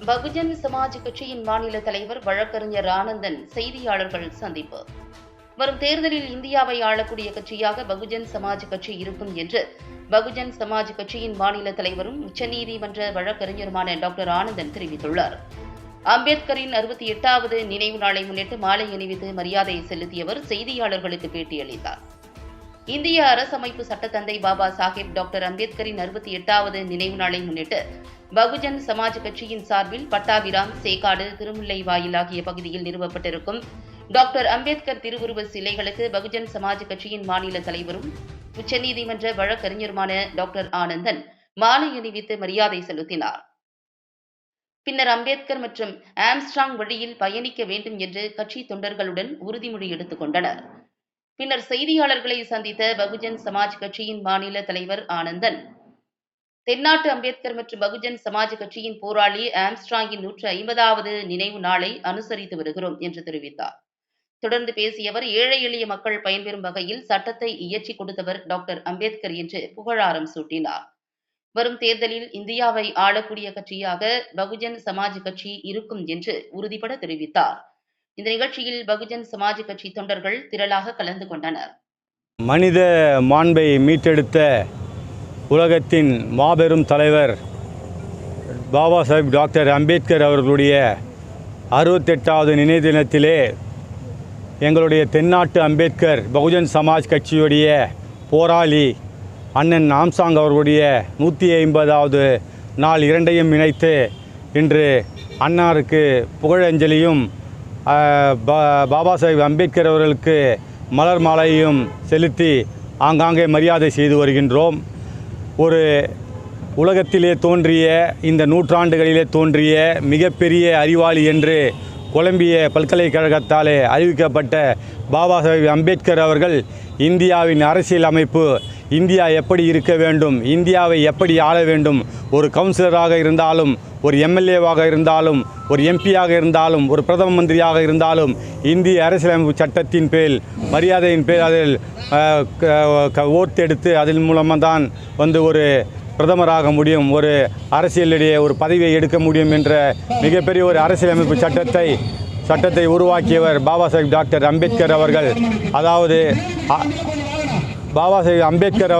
பகுஜன் சமாஜ் கட்சியின் மாநில தலைவர் வழக்கறிஞர் ஆனந்தன் செய்தியாளர்கள் சந்திப்பு. வரும் தேர்தலில் இந்தியாவை ஆளக்கூடிய கட்சியாக பகுஜன் சமாஜ் கட்சி இருக்கும் என்று பகுஜன் சமாஜ் கட்சியின் மாநில தலைவரும் உச்சநீதிமன்ற வழக்கறிஞருமான டாக்டர் ஆனந்தன் தெரிவித்துள்ளார். அம்பேத்கரின் 68வது நினைவு நாளை முன்னிட்டு மாலை அணிவித்து மரியாதை செலுத்தியவர் செய்தியாளர்களுக்கு பேட்டியளித்தார். இந்திய அரசமைப்பு சட்டத்தந்தை பாபா சாஹேப் டாக்டர் அம்பேத்கரின் 68வது நினைவு நாளை முன்னிட்டு பகுஜன் சமாஜ் கட்சியின் சார்பில் பட்டாபிராம், சேக்காடு, திருமுல்லைவாயில் ஆகிய பகுதியில் நிறுவப்பட்டிருக்கும் டாக்டர் அம்பேத்கர் திருவுருவ சிலைகளுக்கு பகுஜன் சமாஜ் கட்சியின் மாநில தலைவரும் உச்சநீதிமன்ற வழக்கறிஞருமான டாக்டர் ஆனந்தன் மாலை அணிவித்து மரியாதை செலுத்தினார். பின்னர் அம்பேத்கர் மற்றும் ஆம்ஸ்ட்ராங் வழியில் பயணிக்க வேண்டும் என்று கட்சி தொண்டர்களுடன் உறுதிமொழி எடுத்துக் கொண்டனர். பின்னர் செய்தியாளர்களை சந்தித்த பகுஜன் சமாஜ் கட்சியின் மாநில தலைவர் ஆனந்தன், தென்னாட்டு அம்பேத்கர் மற்றும் பகுஜன் சமாஜ் கட்சியின் போராளி ஆம்ஸ்ட்ராங்கின் 150வது நினைவு நாளை அனுசரித்து வருகிறோம் என்று தெரிவித்தார். தொடர்ந்து பேசிய அவர், ஏழை எளிய மக்கள் பயன்பெறும் வகையில் சட்டத்தை இயற்றிக் கொடுத்தவர் டாக்டர் அம்பேத்கர் என்று புகழாரம் சூட்டினார். வரும் தேர்தலில் இந்தியாவை ஆளக்கூடிய கட்சியாக பகுஜன் சமாஜ் கட்சி இருக்கும் என்று உறுதிபட தெரிவித்தார். இந்த நிகழ்ச்சியில் பகுஜன் சமாஜ் கட்சி தொண்டர்கள் திரளாக கலந்து கொண்டனர். மனித மாண்பை மீட்டெடுத்த உலகத்தின் மாபெரும் தலைவர் பாபா சாஹேப் டாக்டர் அம்பேத்கர் அவர்களுடைய 68வது நினைவு தினத்திலே எங்களுடைய தென்னாட்டு அம்பேத்கர் பகுஜன் சமாஜ் கட்சியுடைய போராளி அண்ணன் ஆம்ஸ்ட்ராங் அவர்களுடைய 150வது நாள் இரண்டையும் இணைத்து இன்று அன்னாருக்கு புகழஞ்சலியும் பாபா சாஹேப் அம்பேத்கர் அவர்களுக்கு மலர் மாலையும் செலுத்தி ஆங்காங்கே மரியாதை செய்து வருகின்றோம். ஒரு உலகத்திலே தோன்றிய, இந்த நூற்றாண்டுகளிலே தோன்றிய மிகப்பெரிய அறிவாளி என்று கொலம்பிய பல்கலைக்கழகத்தாலே அறிவிக்கப்பட்ட பாபா சாஹேப் அம்பேத்கர் அவர்கள் இந்தியாவின் அரசியல் அமைப்பு, இந்தியா எப்படி இருக்க வேண்டும், இந்தியாவை எப்படி ஆள வேண்டும், ஒரு கவுன்சிலராக இருந்தாலும், ஒரு எம்எல்ஏவாக இருந்தாலும், ஒரு எம்பியாக இருந்தாலும், ஒரு பிரதம மந்திரியாக இருந்தாலும் இந்திய அரசியலமைப்பு சட்டத்தின் பேர் மரியாதையின் பேர் அதில் ஓர்த்தெடுத்து அதன் மூலமாக தான் ஒரு பிரதமராக முடியும், ஒரு அரசியலிடையே ஒரு பதவியை எடுக்க முடியும் என்ற மிகப்பெரிய ஒரு அரசியலமைப்பு சட்டத்தை உருவாக்கியவர் பாபா சாஹேப் டாக்டர் அம்பேத்கர் அவர்கள். அதாவது பாபா சாஹேப் அம்பேத்கர்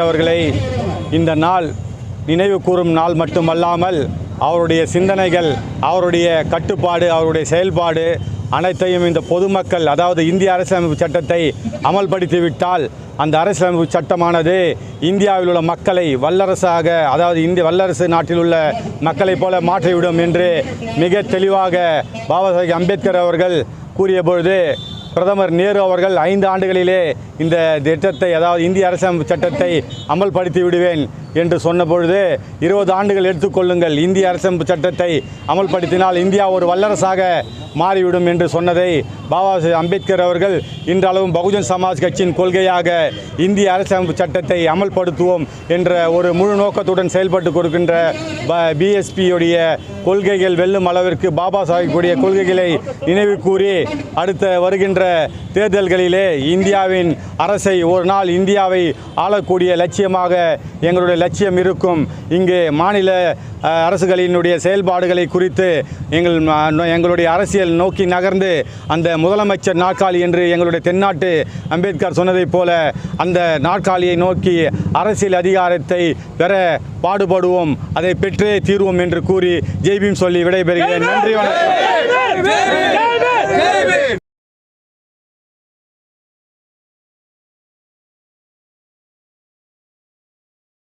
அவர்களை இந்த நாள் நினைவு கூறும் நாள் மட்டுமல்லாமல் அவருடைய சிந்தனைகள், அவருடைய கட்டுப்பாடு, அவருடைய செயல்பாடு அனைத்தையும் இந்த பொதுமக்கள், அதாவது இந்திய அரசியலமைப்பு சட்டத்தை அமல்படுத்திவிட்டால் அந்த அரசியலமைப்பு சட்டமானது இந்தியாவில் உள்ள மக்களை வல்லரசாக, அதாவது இந்திய வல்லரசு நாட்டில் உள்ள மக்களைப் போல மாற்றிவிடும் என்று மிக தெளிவாக பாபா சாஹேப் அம்பேத்கர் அவர்கள் கூறிய பொழுது பிரதமர் நேரு அவர்கள் 5 ஆண்டுகளிலே இந்த திட்டத்தை, அதாவது இந்திய அரசியலமைப்பு சட்டத்தை அமல்படுத்தி விடுவேன் என்று சொன்ன பொழுது 20 ஆண்டுகள் எடுத்துக்கொள்ளுங்கள், இந்திய அரசியலமைப்பு சட்டத்தை அமல்படுத்தினால் இந்தியா ஒரு வல்லரசாக மாறிவிடும் என்று சொன்னதை பாபா சாஹேப் அம்பேத்கர் அவர்கள் இன்றளவும் பகுஜன் சமாஜ் கட்சியின் கொள்கையாக இந்திய அரசியலமைப்பு சட்டத்தை அமல்படுத்துவோம் என்ற ஒரு முழு நோக்கத்துடன் செயல்பட்டு கொடுக்கின்ற பிஎஸ்பியுடைய கொள்கைகள் வெல்லும் அளவிற்கு பாபா சாஹேப்புடைய கொள்கைகளை நினைவு கூறி அடுத்த வருகின்ற தேர்தல்களிலே இந்தியாவின் அரசை, ஒரு நாள் இந்தியாவை ஆளக்கூடிய லட்சியமாக எங்களுடைய லட்சியம் இருக்கும். இங்கே மாநில அரசுகளினுடைய செயல்பாடுகளை குறித்து எங்களுடைய அரசியல் நோக்கி நகர்ந்து அந்த முதலமைச்சர் நாற்காலி என்று எங்களுடைய தென்னாட்டு அம்பேத்கர் சொன்னதைப் போல அந்த நாற்காலியை நோக்கி அரசியல் அதிகாரத்தை பெற பாடுபடுவோம், அதை பெற்றே தீர்வோம் என்று கூறி ஜெய்பீம் சொல்லி விடைபெறுகிறேன். நன்றி, வணக்கம்.